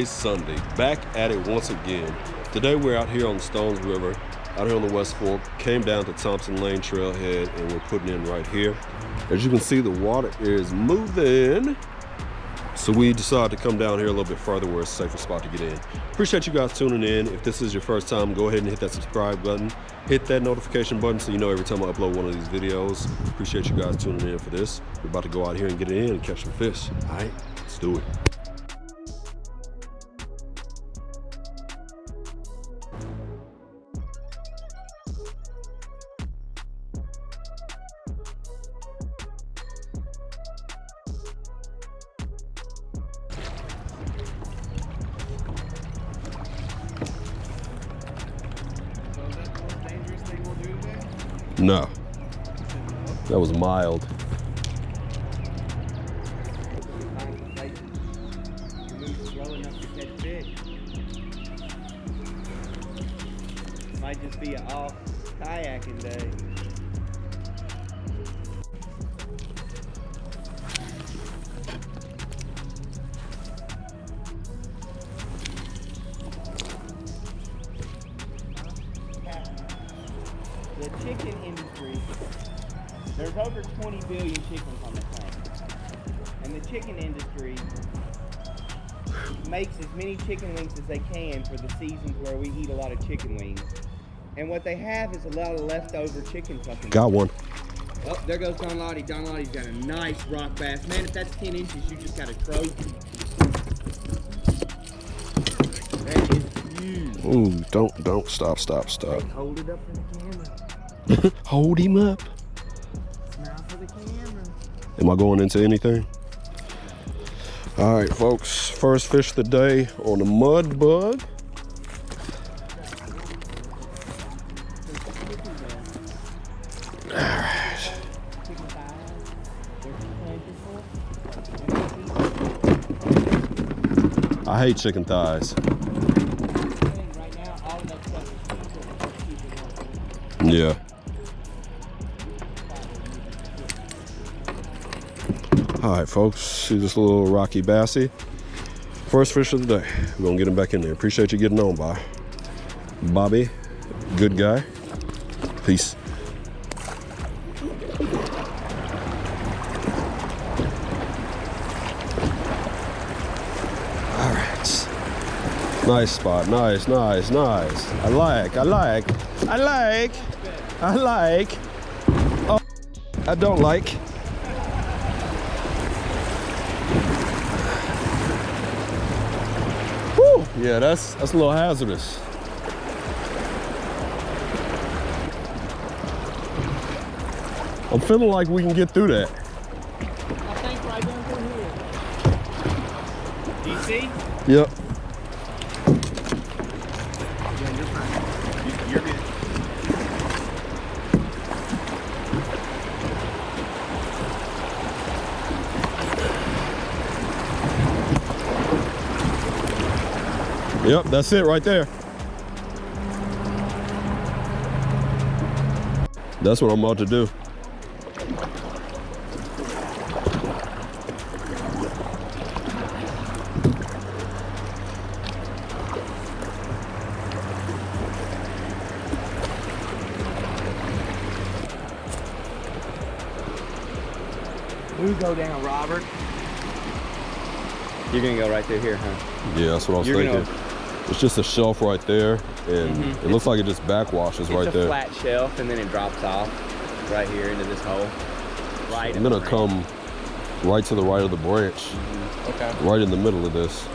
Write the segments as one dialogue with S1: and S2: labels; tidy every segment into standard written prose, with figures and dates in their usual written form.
S1: Sunday. Back at it once again. Today we're out here on the Stones River, out here on the West Fork. Came down to Thompson Lane Trailhead and we're putting in right here. As you can see, the water is moving. So we decided to come down here a little bit further where it's a safer spot to get in. Appreciate you guys tuning in. If this is your first time, go ahead and hit that subscribe button. Hit that notification button so you know every time I upload one of these videos. Appreciate you guys tuning in for this. We're about to go out here and get it in and catch some fish. All right, let's do it. No, that was mild.
S2: Might just be an off kayaking day. The chicken industry, there's over 20 billion chickens on the planet. And the chicken industry makes as many chicken wings as they can for the seasons where we eat a lot of chicken wings. And what they have is a lot of leftover chicken fucking.
S1: Got one.
S2: Oh, there goes Don Lottie. Don Lottie's got a nice rock bass. Man, if that's 10 inches, you just got a trophy. That is huge.
S1: Ooh, don't, stop.
S2: Hey, hold it up for the camera.
S1: Hold him up.
S2: Smile for the camera.
S1: Am I going into anything? All right, folks, first fish of the day on the mud bug. All right. I hate chicken thighs. Yeah. All right, folks, see this little rocky bassy. First fish of the day. We're gonna get him back in there. Appreciate you getting on by. Bobby, good guy. Peace. All right. Nice spot, nice. I like. Oh, I don't like. Whew, yeah, that's a little hazardous. I'm feeling like we can get through that.
S2: I think right down through here. DC?
S1: Yep.
S2: Yeah, you're fine. You're good.
S1: Yep, that's it right there. That's what I'm about to do.
S2: You go down, Robert. You're gonna go right through here, huh?
S1: Yeah, that's what I was thinking. It's just a shelf right there, and it looks like it just backwashes right there.
S2: It's a flat shelf, and then it drops off right here into this hole. Right.
S1: I'm gonna come right to the right of the branch.
S2: Okay.
S1: Right in the middle of this.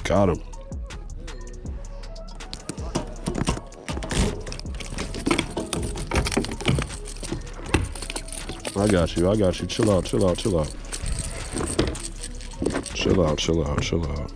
S1: Got him. I got you. I got you. Chill out. Chill out. Chill out. Chill out. Chill out. Chill out.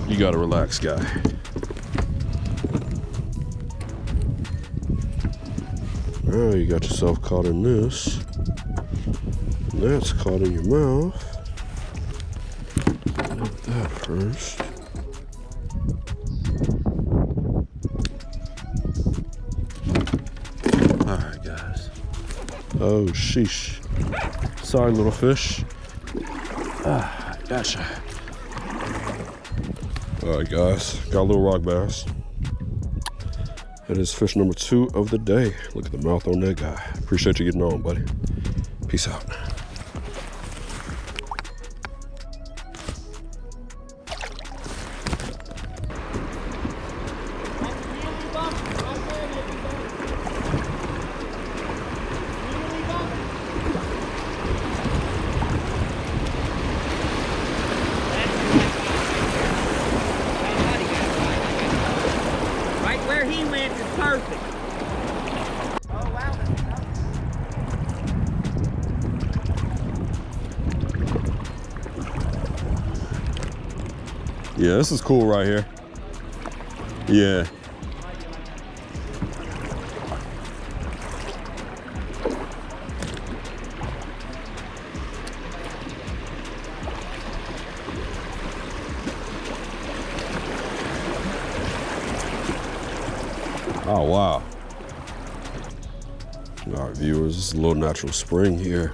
S1: You gotta relax, guy. Oh, you got yourself caught in this. That's caught in your mouth. Look at that first. Alright, guys. Oh, sheesh. Sorry, little fish. Ah, gotcha. All right, guys, got a little rock bass. That is fish number 2 of the day. Look at the mouth on that guy. Appreciate you getting on, buddy. Peace out.
S2: Where he went is perfect. Oh, wow.
S1: Yeah, this is cool right here. Yeah. Oh, wow. All right, viewers, this is a little natural spring here.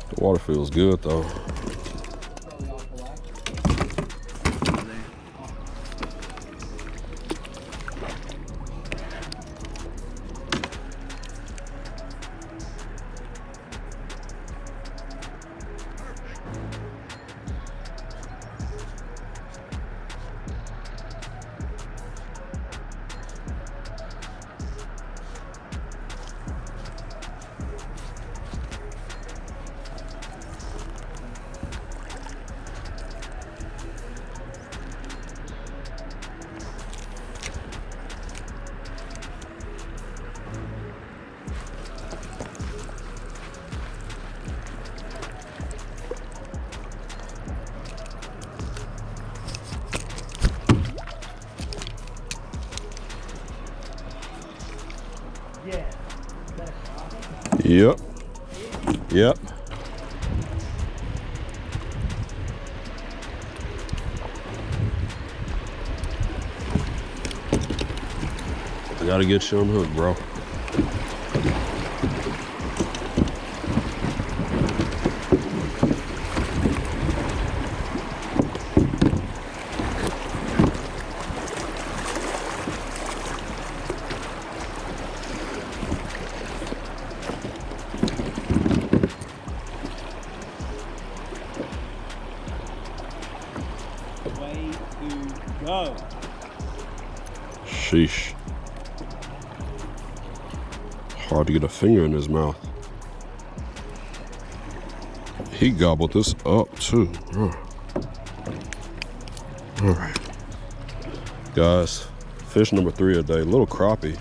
S1: The water feels good, though. Yep. Yep. I gotta get you on hook, bro.
S2: Way to go.
S1: Sheesh. Hard to get a finger in his mouth. He gobbled this up too. Oh. All right. Guys, fish number 3 a day, little crappie.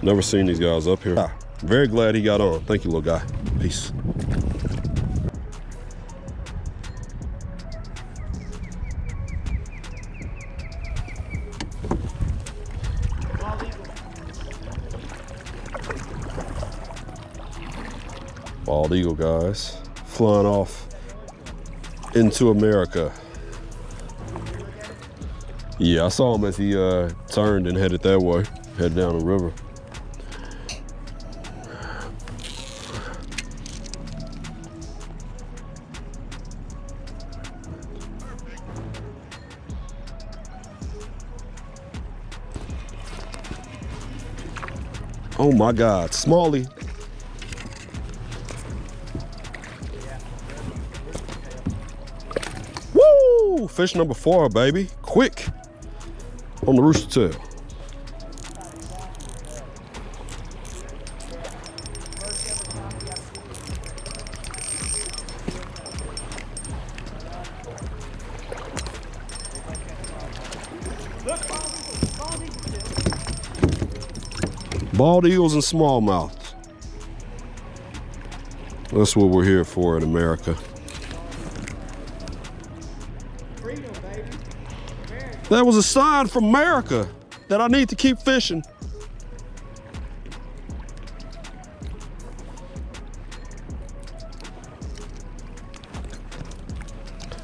S1: Never seen these guys up here. Very glad he got on. Thank you, little guy. Peace. Bald eagle, guys, flying off into America. Yeah, I saw him as he turned and headed that way, headed down the river. Oh my God, smallie. Woo! Fish number 4, baby. Quick on the rooster tail. Bald eagles and smallmouths. That's what we're here for in America.
S2: Freedom, baby. America.
S1: That was a sign from America that I need to keep fishing.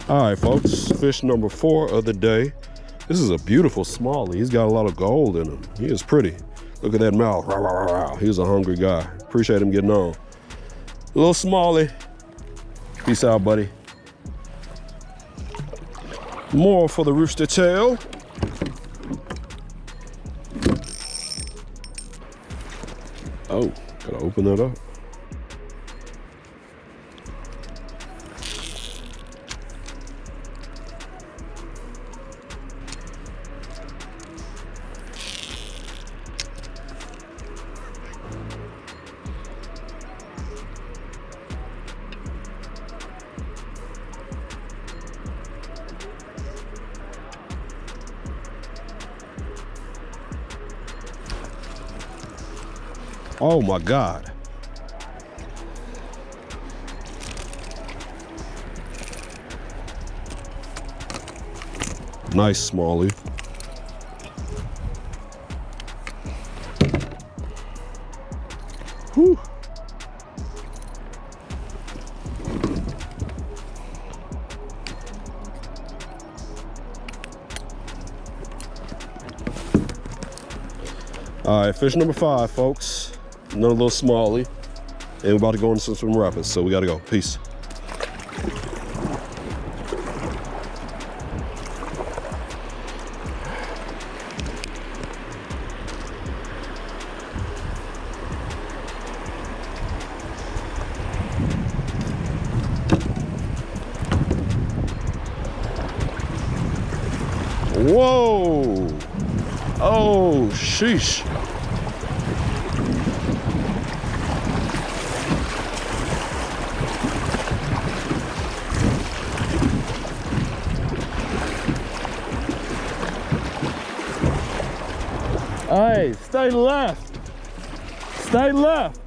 S1: All right, folks, fish number 4 of the day. This is a beautiful smallie. He's got a lot of gold in him. He is pretty. Look at that mouth. Rah, rah, rah, rah. He's a hungry guy. Appreciate him getting on. A little smallie. Peace out, buddy. More for the rooster tail. Oh, gotta open that up. Oh my God. Nice smallie. Whew. All right, fish number 5, folks. Another little smallie. And we're about to go into some rapids, so we gotta go. Peace. Whoa! Oh, sheesh. Hey, stay left. Stay left.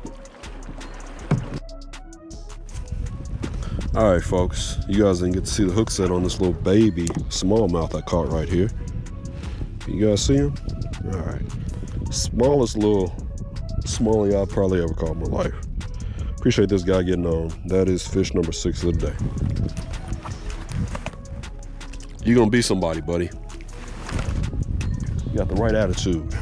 S1: All right, folks. You guys didn't get to see the hook set on this little baby smallmouth I caught right here. You guys see him? All right. Smallest little smallie I've probably ever caught in my life. Appreciate this guy getting on. That is fish number 6 of the day. You're gonna be somebody, buddy. You got the right attitude.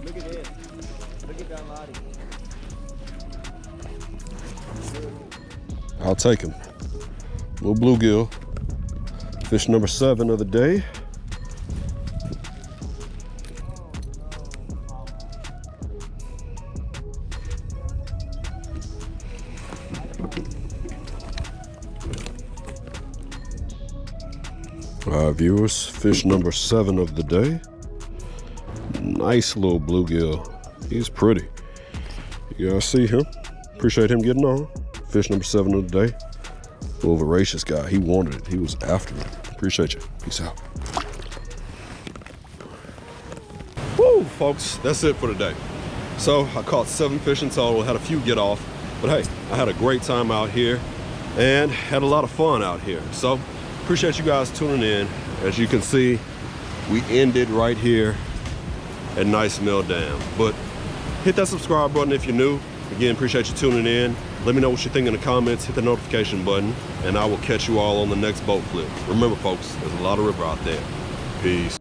S2: Look at this. Look at that lottie.
S1: I'll take him. Little bluegill. Fish number 7 of the day. Viewers, fish number 7 of the day. Nice little bluegill. He's pretty. You guys see him? Appreciate him getting on. Fish number 7 of the day. Little voracious guy. He wanted it. He was after it. Appreciate you. Peace out. Woo, folks. That's it for today. So I caught 7 fish in total. Had a few get off. But hey, I had a great time out here and had a lot of fun out here. So appreciate you guys tuning in. As you can see, we ended right here at Nice Mill Dam. But hit that subscribe button if you're new. Again, appreciate you tuning in. Let me know what you think in the comments, hit the notification button, and I will catch you all on the next boat flip. Remember folks, there's a lot of river out there. Peace.